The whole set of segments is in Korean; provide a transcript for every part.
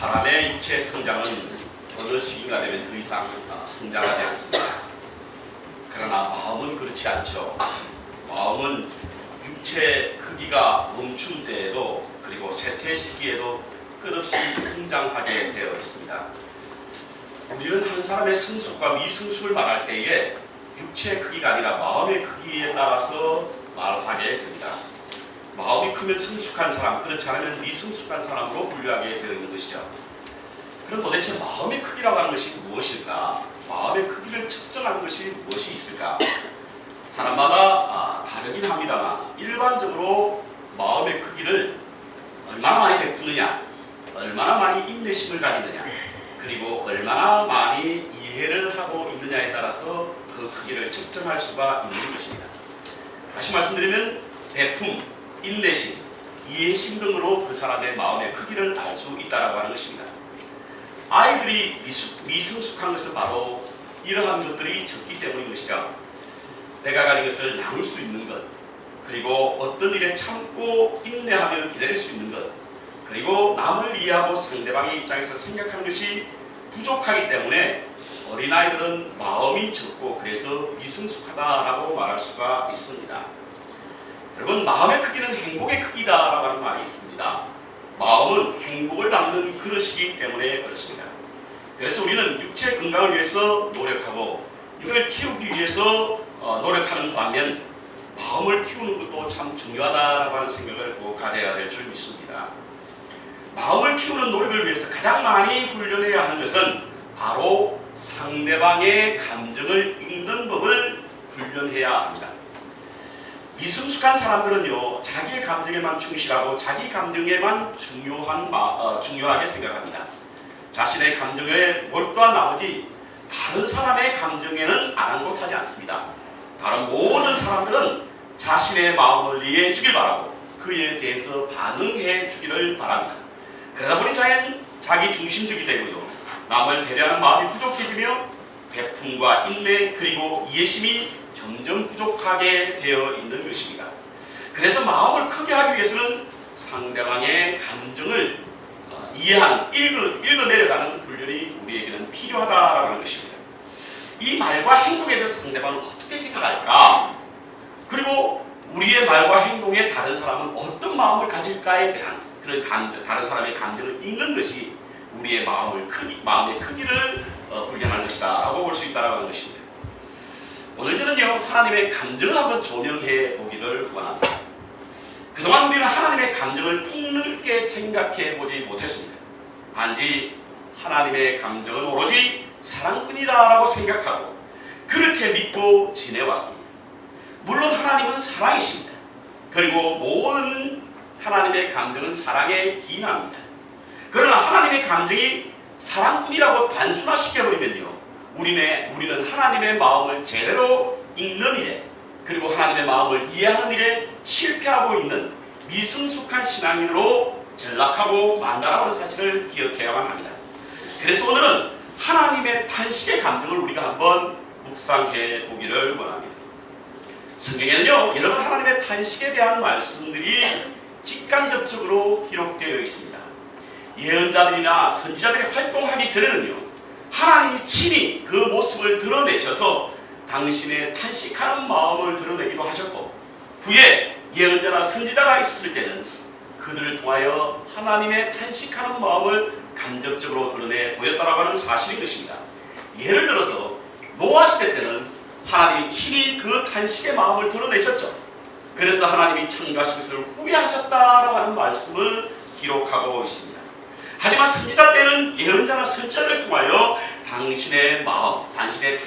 사람의 육체 성장은 어느 시기가 되면 더 이상 성장하지 않습니다. 그러나 마음은 그렇지 않죠. 마음은 육체 크기가 멈춘 때에도 그리고 쇠퇴 시기에도 끝없이 성장하게 되어 있습니다. 우리는 한 사람의 성숙과 미성숙을 말할 때에 육체 크기가 아니라 마음의 크기에 따라서 말하게 됩니다. 마음이 크면 성숙한 사람, 그렇지 않으면 미성숙한 사람으로 분류하게 되어 있는 것이죠. 그럼 도대체 마음의 크기라고 하는 것이 무엇일까? 마음의 크기를 측정하는 것이 무엇이 있을까? 사람마다 다르긴 합니다만 일반적으로 마음의 크기를 얼마나 많이 베푸느냐, 얼마나 많이 인내심을 가지느냐, 그리고 얼마나 많이 이해를 하고 있느냐에 따라서 그 크기를 측정할 수가 있는 것입니다. 다시 말씀드리면 베품, 인내심, 이해심 등으로 그 사람의 마음의 크기를 알 수 있다고 하는 것입니다. 아이들이 미성숙한 것은 바로 이러한 것들이 적기 때문인 것이죠. 내가 가진 것을 나눌 수 있는 것, 그리고 어떤 일에 참고 인내하며 기다릴 수 있는 것, 그리고 남을 이해하고 상대방의 입장에서 생각하는 것이 부족하기 때문에 어린아이들은 마음이 적고 그래서 미성숙하다라고 말할 수가 있습니다. 여러분, 마음의 크기는 행복의 크기다라고 하는 말이 있습니다. 마음은 행복을 담는 그릇이기 때문에 그렇습니다. 그래서 우리는 육체 건강을 위해서 노력하고 이걸 키우기 위해서 노력하는 반면 마음을 키우는 것도 참 중요하다라고 하는 생각을 꼭 가져야 될 줄 믿습니다. 마음을 키우는 노력을 위해서 가장 많이 훈련해야 하는 것은 바로 상대방의 감정을 읽는 법을 훈련해야 합니다. 미성숙한 사람들은요, 자기의 감정에만 충실하고 자기 감정에만 중요하게 생각합니다. 자신의 감정에 몰두한 나머지 다른 사람의 감정에는 아랑곳하지 않습니다. 다른 모든 사람들은 자신의 마음을 이해해 주길 바라고 그에 대해서 반응해 주기를 바랍니다. 그러다 보니 자기 중심적이 되고요, 남을 배려하는 마음이 부족해지며 베품과 인내 그리고 이해심이 점점 부족하게 되어 있는 것입니다. 그래서 마음을 크게 하기 위해서는 상대방의 감정을 이해하는, 읽어내려가는 훈련이 우리에게는 필요하다라고 하는 것입니다. 이 말과 행동에 대해서 상대방은 어떻게 생각할까? 그리고 우리의 말과 행동에 다른 사람은 어떤 마음을 가질까에 대한 그런 다른 사람의 감정을 읽는 것이 우리의 마음의 크기를 훈련하는 것이다 라고 볼 수 있다고 하는 것입니다. 오늘 저는요, 하나님의 감정을 한번 조명해 보기를 원합니다. 그동안 우리는 하나님의 감정을 폭넓게 생각해 보지 못했습니다. 단지 하나님의 감정은 오로지 사랑뿐이다 라고 생각하고 그렇게 믿고 지내왔습니다. 물론 하나님은 사랑이십니다. 그리고 모든 하나님의 감정은 사랑에 기인합니다. 그러나 하나님의 감정이 사랑뿐이라고 단순화시켜버리면요, 우리는 하나님의 마음을 제대로 읽는 일에 그리고 하나님의 마음을 이해하는 일에 실패하고 있는 미성숙한 신앙인으로 전락하고 만다라고 하는 사실을 기억해야만 합니다. 그래서 오늘은 하나님의 탄식의 감정을 우리가 한번 묵상해 보기를 원합니다. 성경에는요, 여러분 하나님의 탄식에 대한 말씀들이 직간접적으로 기록되어 있습니다. 예언자들이나 선지자들이 활동하기 전에는요, 하나님이 친히 그 모습을 드러내셔서 당신의 탄식하는 마음을 드러내기도 하셨고, 후에 예언자나 선지자가 있었을 때는 그들을 통하여 하나님의 탄식하는 마음을 간접적으로 드러내 보였다라고 하는 사실인 것입니다. 예를 들어서 노아 시대 때는 하나님이 친히 그 탄식의 마음을 드러내셨죠. 그래서 하나님이 창조하신 것을 후회하셨다라고 하는 말씀을 기록하고 있습니다. 하지만 선지자 때는 예언자나 선지자를 통하여 당신의 마음, 당신의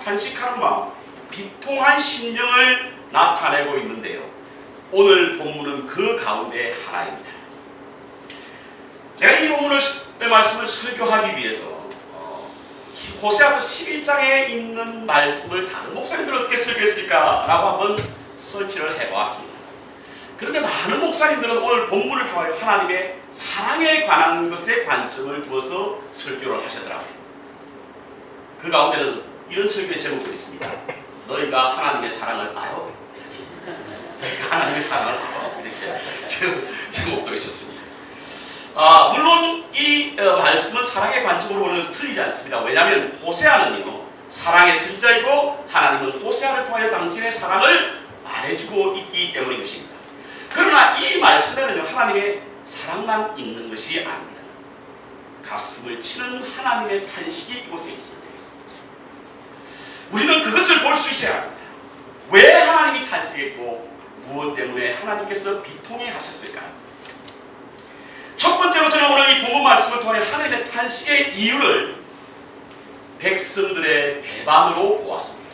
탄식하는 마음, 비통한 심령을 나타내고 있는데요, 오늘 본문은 그 가운데 하나입니다. 제가 이 본문의 말씀을 설교하기 위해서 호세아서 11장에 있는 말씀을 다른 목사님들은 어떻게 설교했을까라고 한번 서치를 해보았습니다. 그런데 많은 목사님들은 오늘 본문을 통하여 하나님의 사랑에 관한 것에 관점을 두어서 설교를 하시더라고요. 그 가운데는 이런 설교의 제목도 있습니다. 너희가 하나님의 사랑을 알아? 너희가 하나님의 사랑을 알아? 이렇게 제목도 있었습니다. 물론 이 말씀은 사랑의 관점으로 보는 것은 틀리지 않습니다. 왜냐하면 호세아는요, 사랑의 승자이고 하나님은 호세아를 통하여 당신의 사랑을 말해주고 있기 때문인 것입니다. 그러나 이 말씀에는 하나님의 사랑만 있는 것이 아닙니다. 가슴을 치는 하나님의 탄식이 이곳에 있습니다. 우리는 그것을 볼 수 있어야 합니다. 왜 하나님이 탄식했고 무엇 때문에 하나님께서 비통해 하셨을까요? 첫 번째로 저는 오늘 이 본문 말씀을 통해 하나님의 탄식의 이유를 백성들의 배반으로 보았습니다.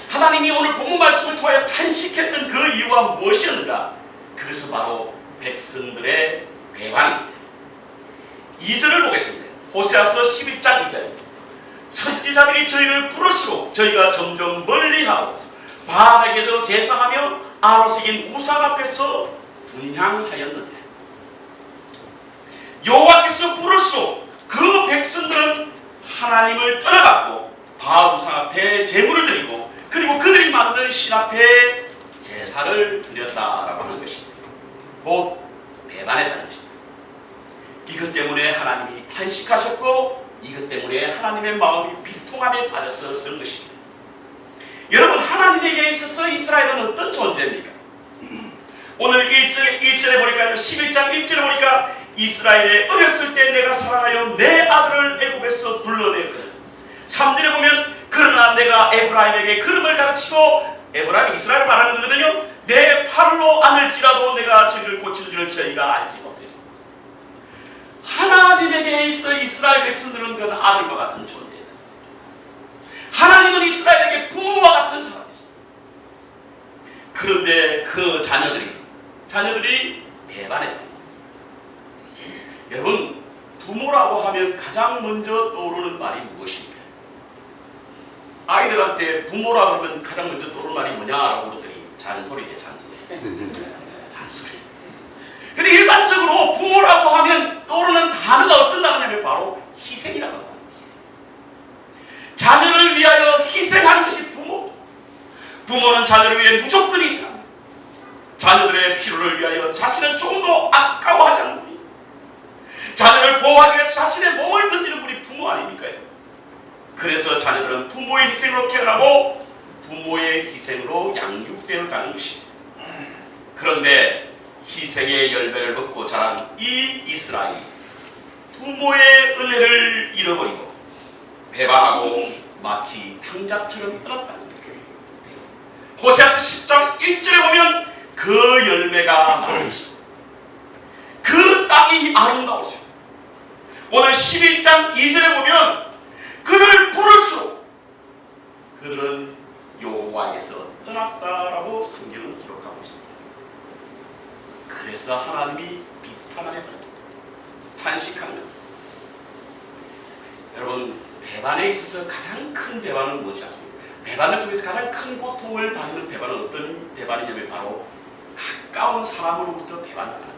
하나님이 오늘 본문 말씀을 통해 탄식했던 그 이유가 무엇이었는가? 그것은 바로 백성들의 배반입니다. 2절을 보겠습니다. 호세아서 11장 2절. 선지자들이 저희를 부를수록 저희가 점점 멀리하고 바알에게도 제사하며 아로새긴 우상 앞에서 분향하였는데, 여호와께서 부를수록 그 백성들은 하나님을 떠나갔고 바알 우상 앞에 제물을 드리고 그리고 그들이 만든 신 앞에 제사를 드렸다라고 하는 것입니다. 곧 배반했다는 것입니다. 이것 때문에 하나님이 탄식하셨고 이것 때문에 하나님의 마음이 비통함에 빠졌던 것입니다. 여러분, 하나님에게 있어서 이스라엘은 어떤 존재입니까? 오늘 1절에 보니까요, 11장 1절에 보니까 이스라엘에 어렸을 때 내가 사랑하여 내 아들을 애굽에서 불러내었거든. 3절에 보면 그러나 내가 에브라임에게 걸음을 가르치고, 에브라임이 이스라엘을 말하는 거거든요. 내 팔로 안을지라도 내가 저희를 고칠 줄을 저희가 알지 못해요. 하나님에게 있어 이스라엘 백성들은 그 아들과 같은 존재다. 하나님은 이스라엘에게 부모와 같은 사람이었어요. 그런데 그 자녀들이 배반했다. 여러분, 부모라고 하면 가장 먼저 떠오르는 말이 무엇입니까? 아이들한테 부모라고 하면 가장 먼저 떠오르는 말이 뭐냐라고 그러더니 잔소리네, 잔소리. 잔소리. 근데 일반적으로 부모라고 하면 떠오르는 단어가 어떤 단어냐면 바로 희생이라고 합니다. 희생. 자녀를 위하여 희생하는 것이 부모. 부모는 자녀를 위해 무조건 희생합니다. 자녀들의 필요를 위하여 자신을 조금도 아까워하지 않는 분이, 자녀를 보호하기 위해 자신의 몸을 던지는 분이 부모 아닙니까? 그래서 자녀들은 부모의 희생으로 태어나고 부모의 희생으로 양육되어 가는 것입니다. 그런데 희생의 열매를 먹고 자란 이 이스라엘이 부모의 은혜를 잃어버리고 배반하고 마치 탕자처럼 떠났다는 거예요. 호세아서 10장 1절에 보면 그 열매가 많을수록 그 땅이 아름다울수록, 오늘 11장 2절에 보면 그를 부를수록 그들은 여호와에게서 떠났다라고 성경은 기록하고 있습니다. 그래서 하나님이 비판하는 거예요. 탄식하는 거예요. 여러분, 배반에 있어서 가장 큰 배반은 무엇이 아십니까? 배반을 통해서 가장 큰 고통을 받는 배반은 어떤 배반이냐면 바로 가까운 사람으로부터 배반을 하는 거예요.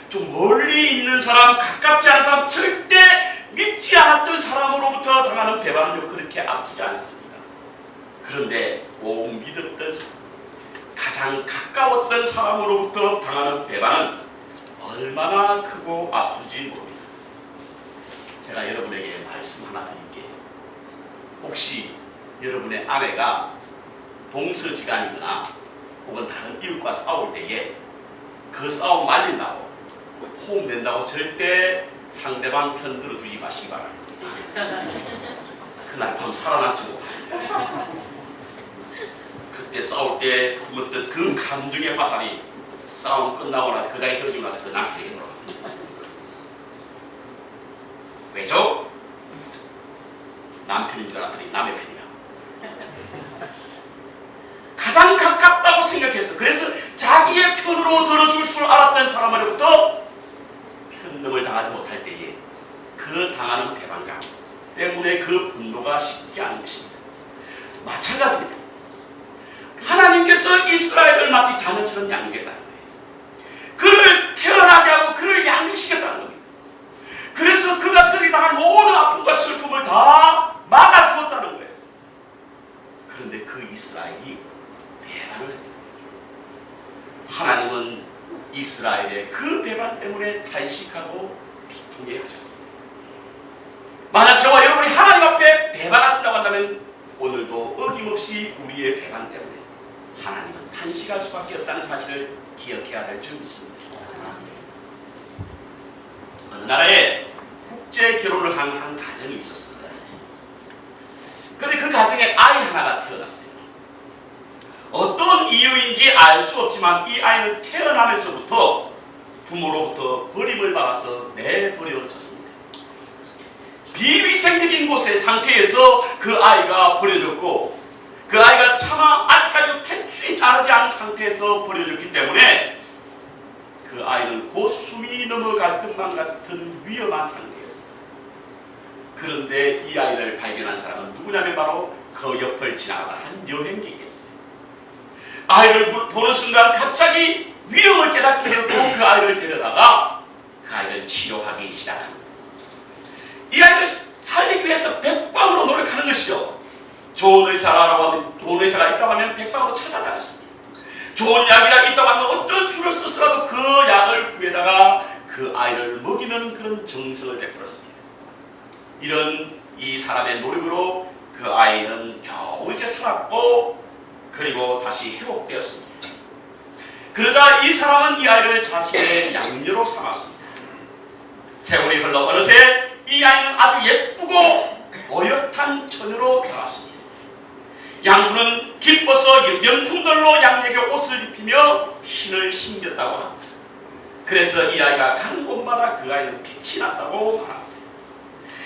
좀 멀리 있는 사람, 가깝지 않은 사람, 절대 믿지 않았던 사람으로부터 당하는 배반은요, 그렇게 아프지 않습니다. 그런데 꼭 믿었던 사람, 가장 가까웠던 사람으로부터 당하는 배반은 얼마나 크고 아픈지 모릅니다. 제가 여러분에게 말씀 하나 드릴게요. 혹시 여러분의 아내가 동서지간이거나 혹은 다른 이웃과 싸울 때에 그 싸움 말린다고 호흡 낸다고 절대 상대방 편 들어주지 마시기 바랍니다. 그날 밤 살아남지 못합니다. 그때 싸울 때 품었던 그 감정의 화살이 싸움 끝나고 나서 그 자리에 떨어지고 나서 그 남편에게 돌아갑니다. 왜죠? 남편인 줄 알았더니 남의 편이라. 가장 가깝다고 생각해서, 그래서 자기의 편으로 들어줄 줄 알았던 사람으로부터 편놈을 당하지 못할 때에 그 당하는 배반감 때문에 그 분노가 식지 않은 것입니다. 마찬가지입니다. 하나님께서 이스라엘을 마치 자녀처럼 양육했다는 거예요. 그를 태어나게 하고 그를 양육시켰다는 겁니다. 그래서 그들이 당할 모든 아픔과 슬픔을 다 막아주었다는 거예요. 그런데 그 이스라엘이 배반을 했다. 하나님은 이스라엘의 그 배반 때문에 탄식하고 비통해 하셨습니다. 만약 저와 여러분이 하나님 앞에 배반하신다고 한다면 오늘도 어김없이 우리의 배반 때문에 하나님은 탄식할 수밖에 없다는 사실을 기억해야 될 줄 믿습니다. 어느 나라에 국제 결혼을 한 가정이 있었습니다. 그런데 그 가정에 아이 하나가 태어났어요. 어떤 이유인지 알 수 없지만 이 아이는 태어나면서부터 부모로부터 버림을 받아서 내버려졌습니다. 비위생적인 곳의 상태에서 그 아이가 버려졌고, 그 아이가 차마 아직까지 퇴출이 자르지 않은 상태에서 버려졌기 때문에 그 아이는 곧 숨이 넘어갈 것만 같은 위험한 상태였습니다. 그런데 이 아이를 발견한 사람은 누구냐면 바로 그 옆을 지나가던 한 여행객이었어요. 아이를 보는 순간 갑자기 위험을 깨닫게 했고 그 아이를 데려다가 그 아이를 치료하기 시작합니다. 이 아이를 살리기 위해서 백방으로 노력하는 것이죠. 좋은 의사라고 하면, 좋은 의사가 있다고 하면 백방으로 찾아다녔습니다. 좋은 약이라 있다고 하면 어떤 수를 써서라도 그 약을 구해다가 그 아이를 먹이는 그런 정성을 베풀었습니다. 이런 이 사람의 노력으로 그 아이는 겨우 이제 살았고 그리고 다시 회복되었습니다. 그러자 이 사람은 이 아이를 자신의 양녀로 삼았습니다. 세월이 흘러 어느새 이 아이는 아주 예쁘고 어엿한 처녀로 자랐습니다. 양부는 기뻐서 명품들로 양에게 옷을 입히며 신을 신겼다고 합니다. 그래서 이 아이가 가는 곳마다 그 아이는 빛이 났다고 말합니다.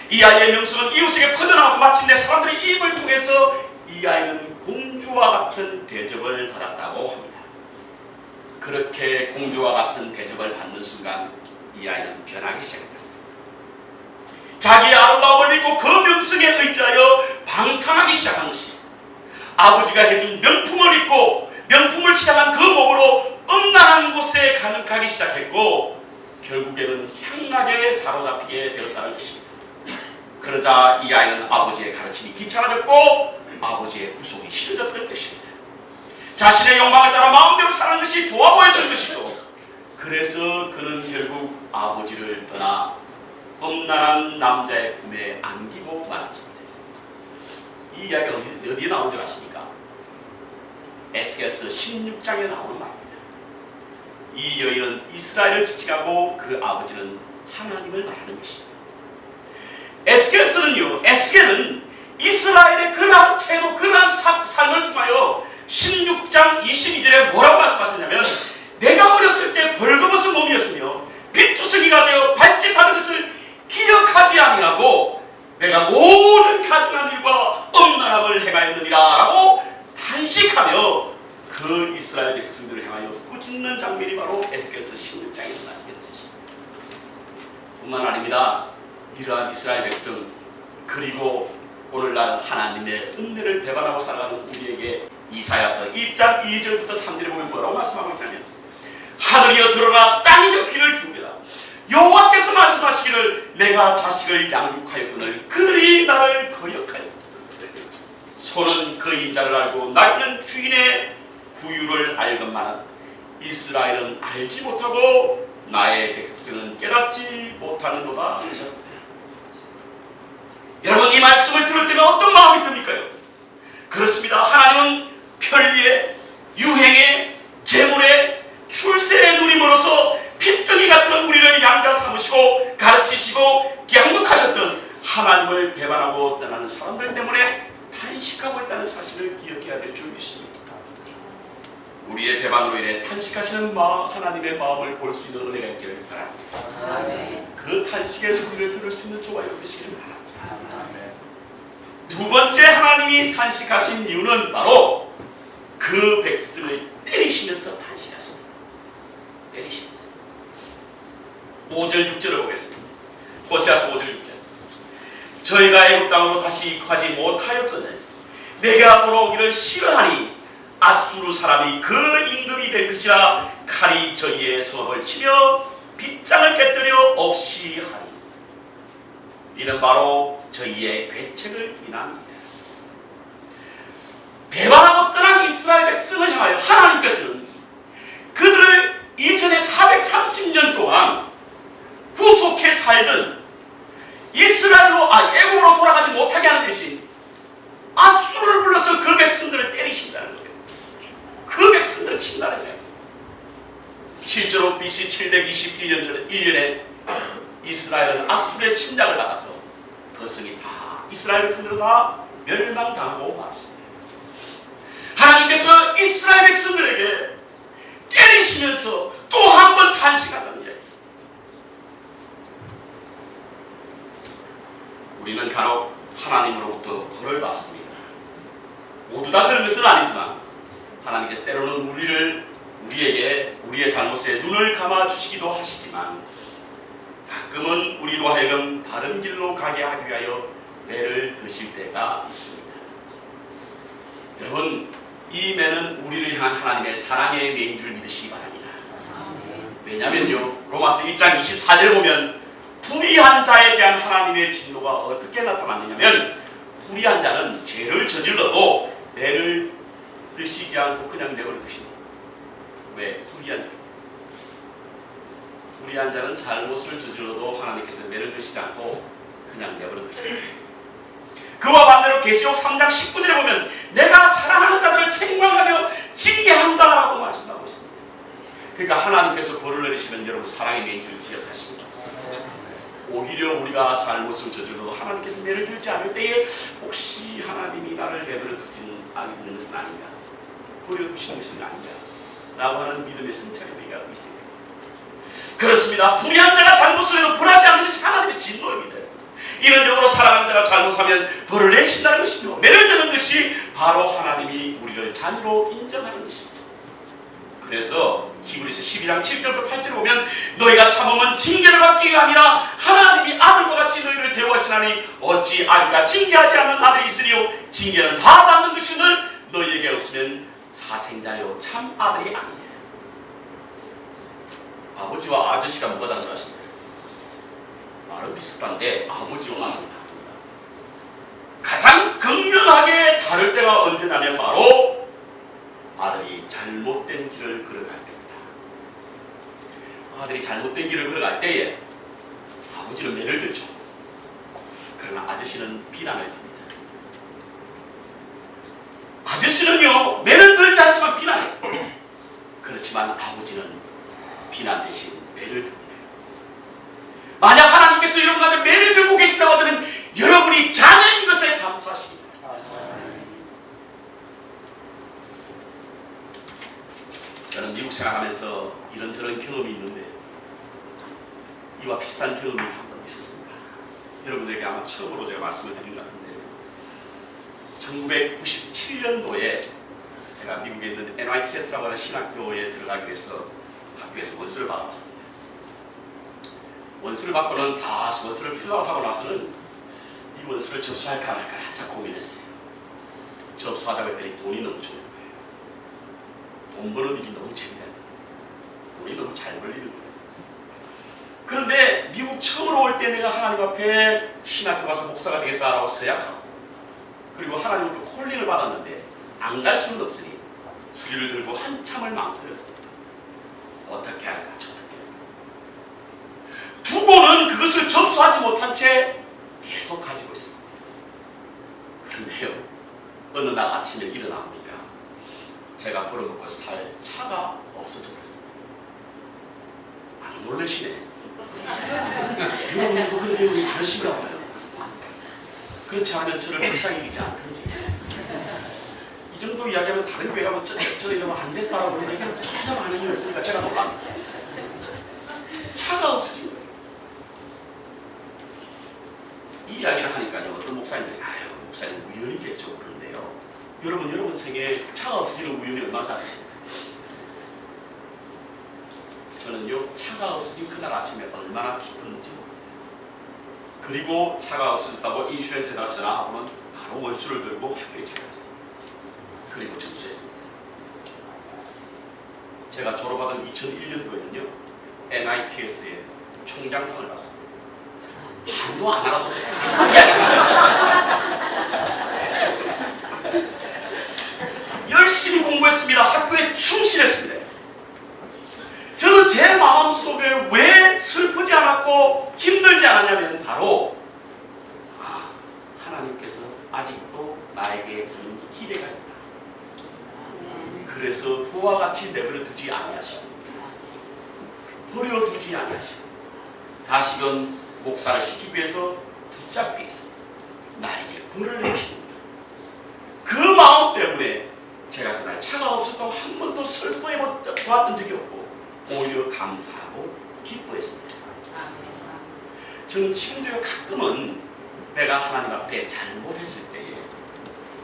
이 아이의 명성은 이웃에게 퍼져나가고 마침내 사람들의 입을 통해서 이 아이는 공주와 같은 대접을 받았다고 합니다. 그렇게 공주와 같은 대접을 받는 순간 이 아이는 변하기 시작합니다. 자기의 아름다움을 믿고 그 명성에 의지하여 방탕하기 시작한 것입니다. 아버지가 해준 명품을 입고 명품을 취향한 그 몸으로 음란한 곳에 가득하기 시작했고 결국에는 향락에 사로잡히게 되었다는 것입니다. 그러자 이 아이는 아버지의 가르침이 귀찮아졌고 아버지의 구속이 싫어졌던 것입니다. 자신의 욕망을 따라 마음대로 사는 것이 좋아 보였던 것이죠. 그래서 그는 결국 아버지를 떠나 음란한 남자의 품에 안기고 말았습니다. 이 이야기가 어디에 나온 줄 아십니까? 에스겔서 16장에 나오는 말입니다. 이 여인은 이스라엘을 지칭하고 그 아버지는 하나님을 말하는 것입니다. 에스겔은 이스라엘의 그러한 태도, 그러한 삶을 통하여 16장 22절에 뭐라고 말씀하셨냐면 내가 어렸을 때 벌거벗은 몸이었으며 비투성이가 되어 발짓하는 것을 기억하지 아니하고 내가 모든 가증한 일과 음란함을 행하였느니라 라고 탄식하며 그 이스라엘 백성들을 향하여 꾸짖는 장면이 바로 에스겔서 16장에 말씀했습니다. 뿐만 아닙니다. 이러한 이스라엘 백성 그리고 오늘날 하나님의 은혜를 배반하고 살아가는 우리에게 이사야서 1장 2절부터 3절에 보면 뭐라고 말씀하고 있냐면 하늘이여 들어라 땅이여 귀를 기울여라 여호와께서 말씀하시기를 내가 자식을 양육하였거늘 그들이 나를 거역하였다. 소는 그 인자를 알고 나귀는 주인의 구유를 알건만은 이스라엘은 알지 못하고 나의 백성은 깨닫지 못하는도다 하셨다. 여러분 이 말씀을 들을 때면 어떤 마음이 듭니까요? 그렇습니다. 하나님은 편리에 유행에 재물에 출세에 눈이 멀어서 핏덩이 같은 우리를 양자 삼으시고 가르치시고 양육하셨던 하나님을 배반하고 떠나는 사람들 때문에 탄식하고 있다는 사실을 기억해야 될 줄 믿습니다. 우리의 배반으로 인해 탄식하시는 하나님의 마음을 볼 수 있는 은혜가 있기를 바랍니다. 아멘. 그 탄식의 소리를 들을 수 있는 저와 여러분이시기를 바랍니다. 아멘. 두 번째 하나님이 탄식하신 이유는 바로 그 백성을 때리시면서 탄식하십니다. 때리시면서 5절 6절을 보겠습니다. 호세아서 5절 6절 저희가 애굽 땅으로 다시 가지 못하였거늘 내가 돌아오기를 싫어하니 아수르 사람이 그 임금이 될 것이라 칼이 저희의 성읍을 치며 빗장을 깨뜨려 없이 하니 이는 바로 저희의 괴책을 인합니다. 배반하고 떠난 이스라엘 백성을 향하여 하나님께서는 그들을 이전에 친다는. 실제로 BC 721년에 이스라엘은 아수르의 침략을 받아서 백성이 다 이스라엘 백성들은 다 멸망당하고 말았습니다. 하나님께서 이스라엘 백성들에게 때리시면서 또 한 번 탄식하다는 얘기. 우리는 간혹 하나님으로부터 벌을 받습니다. 모두 다 그런 것은 아니지만 하나님께서 때로는 우리에게 우리의 잘못에 눈을 감아 주시기도 하시지만 가끔은 우리로 하여금 바른 길로 가게 하기 위하여 매를 드실 때가 있습니다. 여러분, 이 매는 우리를 향한 하나님의 사랑의 매인 줄 믿으시기 바랍니다. 왜냐면요, 로마서 1장 24절 보면 불의한 자에 대한 하나님의 진노가 어떻게 나타났느냐면, 불의한 자는 죄를 저질러도 매를 드시지 않고 그냥 내버려 두신다. 왜? 불의한 자는 잘못을 저질러도 하나님께서 매를 드시지 않고 그냥 내버려 두신다. 그와 반대로 계시록 3장 19절에 보면 내가 사랑하는 자들을 책망하며 징계한다 라고 말씀하고 있습니다. 그러니까 하나님께서 벌을 내리시면 여러분 사랑의 매인 줄 기억하십니다. 오히려 우리가 잘못을 저질러도 하나님께서 매를 들지 않을 때에 혹시 하나님이 나를 내버려 두지는 않는 것은 아닌가, 버려 두시는 것은 아닌가 라고 하는 믿음의 승차가 우리가 있습니다. 그렇습니다. 불의한 자가 잘못을 해도 벌하지 않는 것이 하나님의 진노입니다. 이런 역으로 사랑하는 자가 잘못하면 벌을 내리신다는 것이죠. 매를 드는 것이 바로 하나님이 우리를 자녀로 인정하는 것입니다. 그래서 히브리서 12장 7절부터 8절을 보면 너희가 참으면 징계를 받기 위함이 아니라 하나님이 아들과 같이 너희를 대우하시나니 어찌 아비가 징계하지 않는 아들이 있으리요 징계는 다 받는 것이늘 너희에게 없으면 사생자요 참 아들이 아니냐. 아버지와 아저씨가 뭐가 다른 것 같습니까? 말은 비슷한데 아버지와 아들이 다릅니다. 가장 극명하게 다를 때가 언제냐면 바로 아들이 잘못된 길을 걸어갈 때입니다. 아들이 잘못된 길을 걸어갈 때에 아버지는 매를 들죠. 그러나 아저씨는 비난을 듭니다. 아저씨는요 매를 들지 않지만 비난해요. 그렇지만 아버지는 비난 대신 매를 듭니다. 만약 하나님께서 여러분한테 매를 들고 계신다고 하면 여러분이 자녀인 것에 감사하십니다. 저는 미국 생활하면서 이런저런 경험이 있는데 이와 비슷한 경험이 한 번 있었습니다. 여러분들에게 아마 처음으로 제가 말씀을 드린 것 같은데 1997년도에 제가 미국에 있는 NYTS라고 하는 신학교에 들어가기 위해서 학교에서 원서를 받아봤습니다. 원서를 받고는 다 원서를 필러하고 나서는 이 원서를 접수할까 말까 한참 고민했어요. 접수하자고 했더니 돈이 너무 좋은 거예요. 돈 버는 일이 너무 재미나요. 돈이 너무 잘 벌리는 거예요. 그런데 미국 처음으로 올 때 내가 하나님 앞에 신학교 가서 목사가 되겠다라고 서약하고 그리고 하나님부터 콜링을 받았는데 안 갈 수는 없으니 서류를 들고 한참을 망설였어요. 어떻게 할까 저떻게 할까. 두고는 그것을 접수하지 못한 채 계속 가지고 있었습니다. 그런데요 어느 날 아침에 일어나 보니까 제가 벌어먹고 살 차가 없어져 버렸어요. 안 놀라시네. 여러분도 그런 경험이 많으신가 봐요. 그렇지 않으면 저를 불쌍히 여기지 않던지. 이 정도 이야기하면 다른 교회 가면 저 이러면 안 됐다라고 그런 얘기는 전혀 반응이 없으니까 제가 놀랍니다. 차가 없어진 거예요. 이 이야기를 하니까요 어떤 목사님들이 아유 목사님 우연이겠죠 그런데요. 여러분 생에 차가 없어지는 우연이 얼마나 잘하십니까? 저는요 차가 없어진 그날 아침에 얼마나 기쁜지 그리고 차가 없어졌다고 인슈런스에다가 전화하고는 바로 원수를 들고 학교에 찾아갔어요. 그리고 접수했습니다. 제가 졸업하던 2001년도에는요 NITS의 총장상을 받았습니다. 한도 안 알아줬어요. 열심히 공부했습니다. 학교에 충실했습니다. 저는 제 마음속에 왜 슬프지 않았고 힘들지 않았냐면 바로 하나님께서 아직도 나에게 주는 기대가 있다. 그래서 그와 같이 내버려 두지 아니하시고 버려두지 아니하시고 다시금 목사를 시키기 위해서 붙잡기 위해서 나에게 벌을 내리시는구나. 그 마음 때문에 제가 그날 차가 없었다고 한 번도 슬퍼해 보았던 적이 없고 오히려 감사하고 기뻐했습니다. 저는 지금도 가끔은 내가 하나님 앞에 잘못했을 때에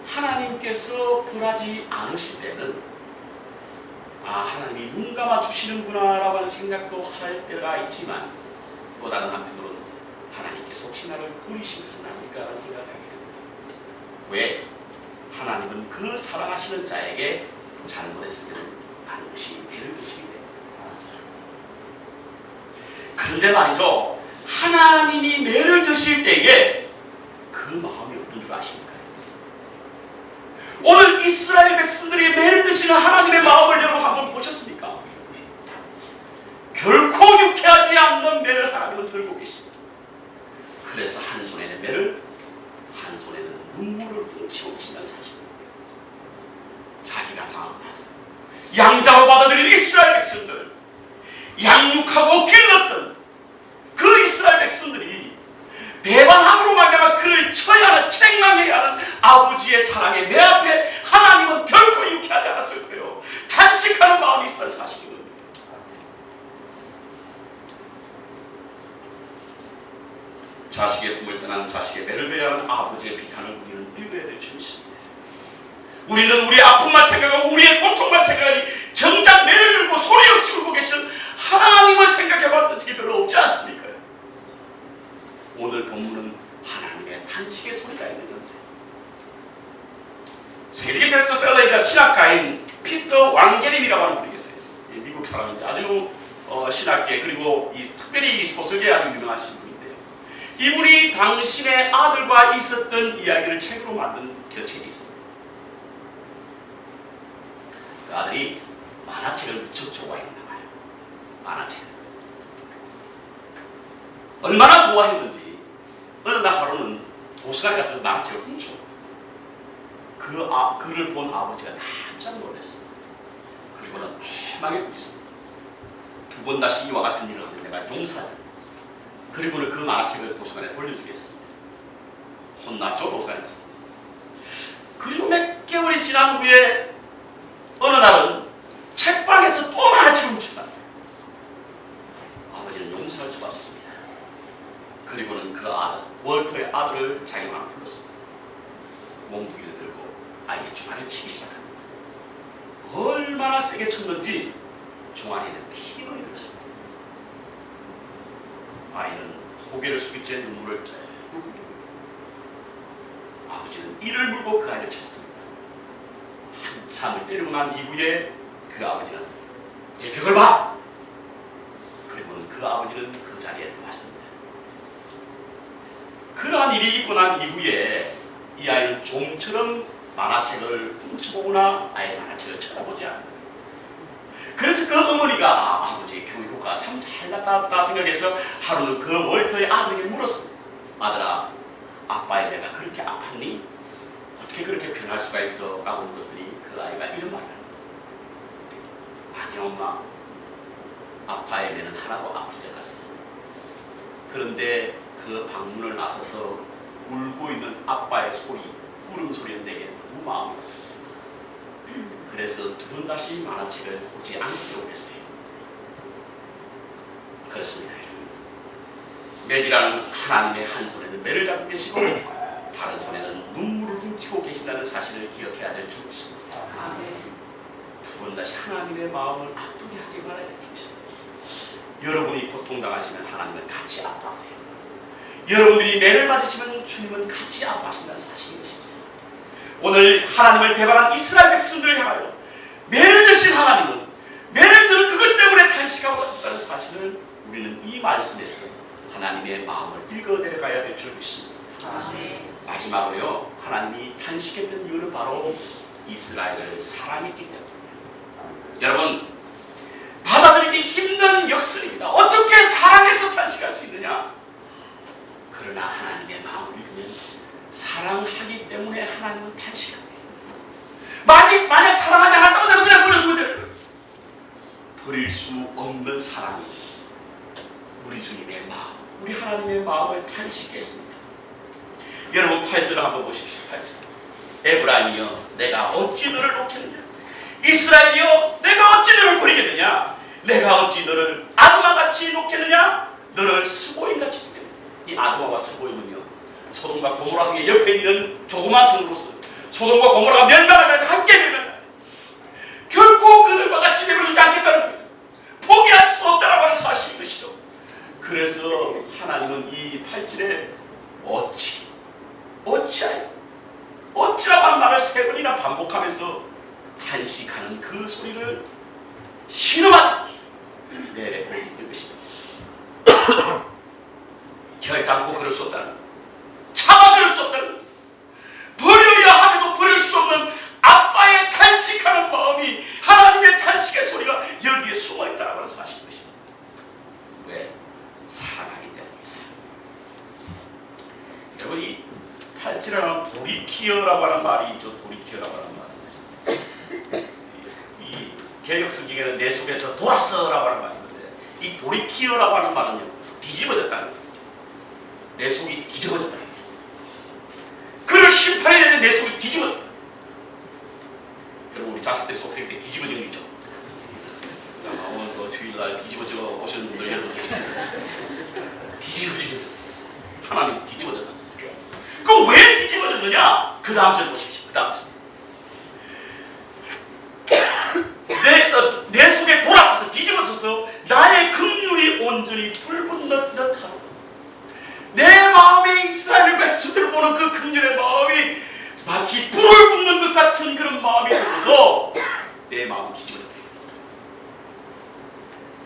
하나님께서 벌하지 않으실 때는 하나님이 눈 감아 주시는구나 라고 하는 생각도 할 때가 있지만 또 다른 한편으로는 하나님께서 혹시 나를 버리신 것은 아닐까 라는 생각을 하게 됩니다. 왜? 하나님은 그 사랑하시는 자에게 잘못했을 때는 반드시 매를 드시게 됩니다. 그런데 말이죠, 하나님이 매를 드실 때에 그 마음이 어떤 줄 아십니까? 오늘 이스라엘 백성들이 매를 드시는 하나님의 마음을 여러분 한번 보셨습니까? 결코 유쾌하지 않는 매를 하나님은 들고 계십니다. 그래서 한 손에는 매를, 한 손에는 눈물을 훔치고 계신다는 사실입니다. 자기가 당한 양자로 받아들인 이스라엘 백성들, 양육하고 길렀던 그 이스라엘 백성들이 배반함으로 말미암아 그를 쳐야 하는, 책망해야 하는 아버지의 사랑에 내 앞에 하나님은 결코 유쾌하지 않았을 거예요. 탄식하는 마음이 있었다는 사실이거든요. 자식의 품을 떠난 자식의 매를 베야 하는 아버지의 비탄을 우리는 읽어야 될 줄입니다. 우리는 우리의 아픔만 생각하고 우리의 고통만 생각하니 정작 매를 들고 소리 없이 울고 계시는 하나님을 생각해봤던 적이 별로 없지 않습니까? 오늘 본문은 하나님의 탄식의 소리가 있는 건데, 세계적인 베스트셀러이자 신학가인 피터 왕게림이라고 하는 분이 계세요. 미국 사람인데 아주 신학계 그리고 특별히 소설계에 아주 유명하신 분인데요. 이분이 당신의 아들과 있었던 이야기를 책으로 만든 그 책이 있습니다. 그 아들이 만화책을 무척 좋아했나 봐요. 만화책을. 얼마나 좋아했는지 어느 날 하루는 도서관에 가서 만화책을 훔쳐. 그를 본 아버지가 깜짝 놀랐어요. 그리고는 해맑게 굴렸습니다. 두 번 다시 이와 같은 일을 하면 내가 용서해. 그리고는 그 만화책을 도서관에 돌려주겠습니다. 혼났죠, 도서관에 가서. 그리고 몇 개월이 지난 후에 어느 날은 책방에서 또 만화책을 훔친다. 아버지는 용서할 수가 없습니다. 그리고는 그 아들, 월터의 아들을 자기 방에 불렀습니다. 몽둥이를 들고 아이의 종아리를 치기 시작합니다. 얼마나 세게 쳤는지 종아리에는 피눈이 들었습니다. 아이는 고개를 숙인 채 눈물을 뚝뚝 흘리고 아버지는 이를 물고 그 아이를 쳤습니다. 한참을 때리고 난 이후에 그 아버지는 제 벽을 봐! 그리고는 그 아버지는 그 자리에 왔습니다. 그러한 일이 있고 난 이후에 이 아이는 좀처럼 만화책을 훔쳐보거나 아예 만화책을 쳐다보지 않는 거예요. 그래서 그 어머니가 아버지의 교육 효과가 참 잘났다 생각해서 하루는 그 월터의 아들에게 물었습니다. 아들아, 아빠의 배가 그렇게 아팠니? 어떻게 그렇게 변할 수가 있어? 라고 물었더니 그 아이가 이런 말을 합니다. 아니요 엄마, 아빠의 배는 하나도 아프지 않았어. 그런데 그 방문을 나서서 울고 있는 아빠의 소리, 울음소리는 내게 너무 마음이 아팠어. 그래서 두 번 다시 만화책을 보지 않기로 했어요. 그렇습니다. 매질하는 하나님의 한 손에는 매를 잡고 계시고 다른 손에는 눈물을 훔치고 계신다는 사실을 기억해야 될 줄 믿습니다. 두 번 다시 하나님의 마음을 아프게 하지 말아야 될 줄 믿습니다. 여러분이 고통당하시면 하나님은 같이 아파하세요. 여러분들이 매를 맞으시면 주님은 같이 아파하신다는 사실인 것입니다. 오늘 하나님을 배반한 이스라엘 백성들을 향하여 매를 드신 하나님은 매를 드는 그것 때문에 탄식하고 있다는 사실을 우리는 이 말씀에서 하나님의 마음을 읽어내려가야 될 줄 믿습니다. 마지막으로요, 하나님이 탄식했던 이유는 바로 이스라엘을 사랑했기 때문입니다. 여러분, 받아들이기 힘든 역설입니다. 어떻게 사랑해서 탄식할 수 있느냐? 그러나 하나님의 마음을 읽으면 사랑하기 때문에 하나님은 탄식합니다. 만약 사랑하지 않았다고 그냥 버려두면 되는 거예요. 버릴 수 없는 사랑이 우리 주님의 마음, 우리 하나님의 마음을 탄식했습니다. 여러분 8절을 한번 보십시오. 8절. 에브라임이여 내가 어찌 너를 놓겠느냐, 이스라엘이여 내가 어찌 너를 버리겠느냐, 내가 어찌 너를 아드마같이 놓겠느냐, 너를 스보임같이 놓겠느냐. 이 아드마와 스보임은요, 소돔과 고모라 성의 옆에 있는 조그만 성으로서 소돔과 고모라가 멸망할 때 함께 멸망할, 결코 그들과 같이 내버려두지 않겠다는 거예요. 포기할 수 없다라고 하는 사실인 것이죠. 그래서 하나님은 이 8절에 어찌라고 하는 말을 3번이나 반복하면서 탄식하는 그 소리를 신음하다 내뱉고 있는 것입니다. 결단코 그럴 수 없다는 거예요. 차마 그럴 수 없다는 거예요. 버려야 함에도 버릴 수 없는 아빠의 탄식하는 마음이, 하나님의 탄식의 소리가 여기에 숨어있다는 하는 사실인 것입니다. 왜? 사랑하기 때문입니다. 여러분 이 8절에는 돌이키어라고 하는 말이 있죠. 돌이키어라고 하는 말. 이 개역성경에는 내 속에서 돌아서라고 하는 말이 있는데, 이 돌이키어라고 하는 말은요, 뒤집어졌다는 거예요. 내 속이 뒤집어졌다는 거예요. 그를 심판해야 되는데 내 속이 뒤집어졌다. 여러분 우리 자식들 속생 때 뒤집어진 거 있죠? 오늘 그 주일날 뒤집어져 오시는 분들 여러분 계십니다. 뒤집어진 거. 하나님 뒤집어졌다. 그 왜 뒤집어졌느냐? 그 다음 절 보십시오. 그 다음 절. 내 속에 돌아서서 뒤집어져서 나의 긍휼이 온전히 불붙는 듯하다. 내 마음에 이스라엘 백성들을 보는 그 긍휼의 마음이 마치 불을 붙는 것 같은 그런 마음이 들어서 내 마음이 뒤집어졌다.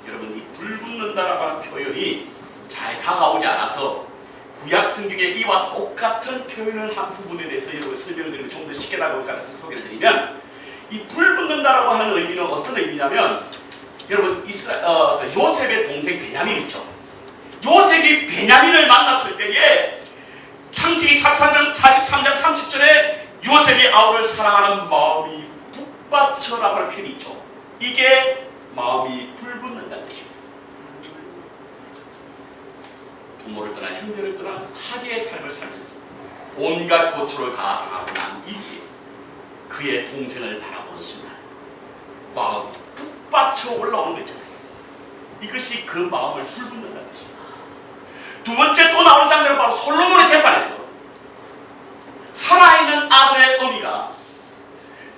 여러분 이 불 붙는다라고 하는 표현이 잘 다가오지 않아서 구약 성경에 이와 똑같은 표현을 한 부분에 대해서 여러분 설명을 드리면 좀 더 쉽게 다가올 것 같아서 소개를 드리면, 이 불 붙는다라고 하는 의미는 어떤 의미냐면, 여러분 요셉의 동생 베냐민 있죠. 요셉이 베냐민을 만났을 때에 창세기 43장 30절에 요셉이 아우를 사랑하는 마음이 북받쳐라고 하는 표현이 있죠. 이게 마음이 불붙는다는 것입니다. 부모를 떠나 형제를 떠나 타지의 삶을 살면서 온갖 고초를 다 당하고 난 이후에 그의 동생을 바라보는 순간 마음이 북받쳐 올라오는 거잖아요. 이것이 그 마음을 불붙는다는 것입니다. 두 번째 또 나오는 장면은 바로 솔로몬의 재판에서 살아있는 아들의 어미가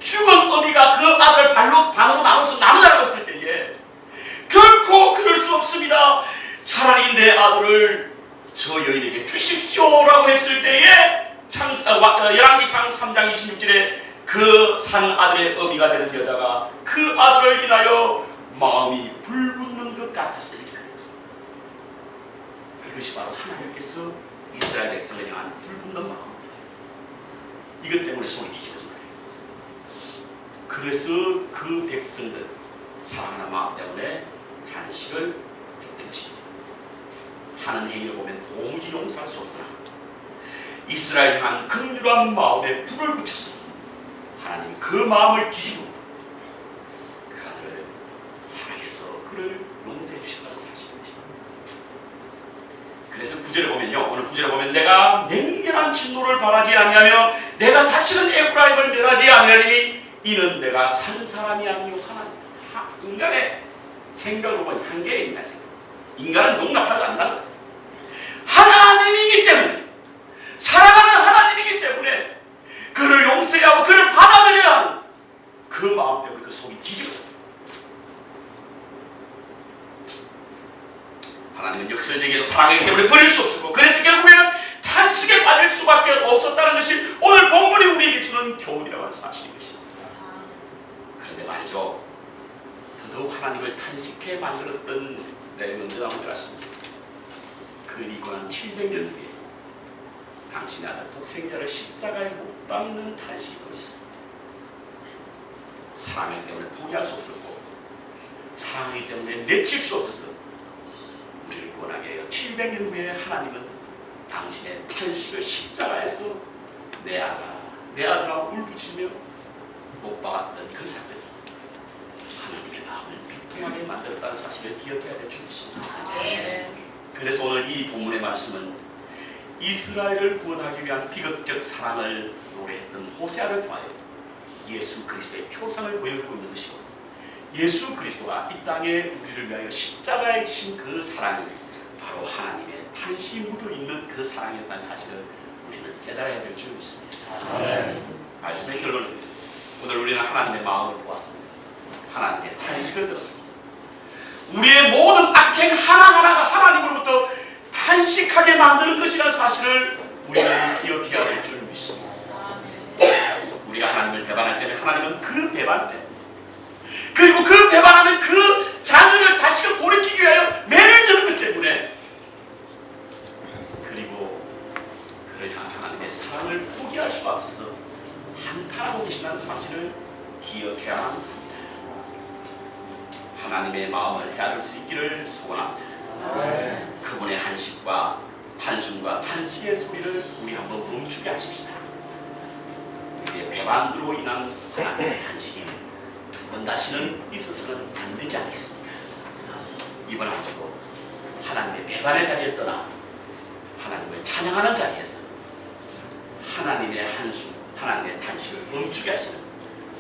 죽은 어미가 그 아들을 반으로 나눠서 나누자라고 했을 때에 결코 그럴 수 없습니다. 차라리 내 아들을 저 여인에게 주십시오라고 했을 때에 열왕기상 3장 26절에 그 산 아들의 어미가 되는 여자가 그 아들을 인하여 마음이 불붙는 것 같았으니까. 이것이 바로 하나님께서 이스라엘 백성을 향한 불붙는 마음입니다. 이것 때문에 속이 뒤집어진 거예요. 그래서 그 백성들 사랑하는 마음 때문에 탄식을 했던 것입니다. 하는 행위를 보면 도무지 용서할 수 없으나 이스라엘 향한 긍휼한 마음에 불을 붙여서 하나님 그 마음을 뒤집어 그 아들을 사랑해서 그를 용서해 주셨다는 사실입니다. 그래서 9절에 보면요, 오늘 9절에 보면 내가 맹렬한 진노를 바라지 아니하며 내가 다시는 에브라임을 멸하지 아니하리니 이는 내가 산 사람이 아니요 하나님. 인간의 생각을 보면 한계에 있는 생각. 인간은 용납하지 않는다는 거예요. 하나님이기 때문에, 사랑하는 하나님이기 때문에 그를 용서해야 하고 그를 받아들여야 하는 그 마음 때문에 그 속이 뒤집어져요. 하나님은 역설적이게도 사랑하기 때문에 버릴 수 없었고, 그래서 결국에는 탄식에 빠질 수밖에 없었다는 것이 오늘 본문이 우리에게 주는 교훈이라고 하는 사실인 것입니다. 그런데 말이죠, 더더욱 하나님을 탄식해 만들었던 내용은 언제 나오는지 아십니까? 그리고 난 700년 후에 당신의 아들 독생자를 십자가에 못 박는 탄식이 있었습니다. 사랑하기 때문에 포기할 수 없었고, 사랑하기 때문에 내칠 수 없었어. 우리를 구원하게 해요. 700년 후에 하나님은 당신의 탄식을 십자가에서 내 아들아 울부짖으며 못 박았던 그 사건이 하나님의 마음을 비통하게 만들었다는 사실을 기억해야 될 줄 믿습니다. 그래서 오늘 이 본문의 말씀은 이스라엘을 구원하기 위한 비극적 사랑을 노래했던 호세아를 통하여 예수 그리스도의 표상을 보여주고 있는 것이고, 예수 그리스도가 이 땅에 우리를 위하여 십자가에 지신 그 사랑이 바로 하나님의 탄신이 묻어있는 그 사랑이었다는 사실을 우리는 깨달아야 될 줄 믿습니다. 말씀의 결론은 오늘 우리는 하나님의 마음을 보았습니다. 하나님의 탄식을 들었습니다. 우리의 모든 악행 하나하나가 하나님으로부터 탄식하게 만드는 것이라는 사실을 우리는 기억해야 될 줄 믿습니다. 우리가 하나님을 배반할 때는 하나님은 그 배반 때, 그리고 그 배반하는 그 자녀를 다시금 돌이키기 위하여 매를 드는 것 때문에, 그리고 그를 향한 하나님의 사랑을 포기할 수가 없어서 한탄하고 계시다는 사실을 기억해야 합니다. 하나님의 마음을 헤아릴 수 있기를 소원합니다. 그분의 한식과 한숨과 탄식의 소리를 우리 한번 멈추게 하십시다. 우리의 배반으로 인한 하나님의 탄식이 두 번 다시는 있어서는 안 되지 않겠습니까? 이번 한 주도 하나님의 배반의 자리에 떠나 하나님을 찬양하는 자리에서 하나님의 한숨, 하나님의 탄식을 멈추게 하시는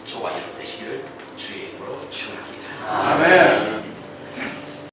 저와 여러분 되시기를 주의 이름으로 축원합니다. 아멘.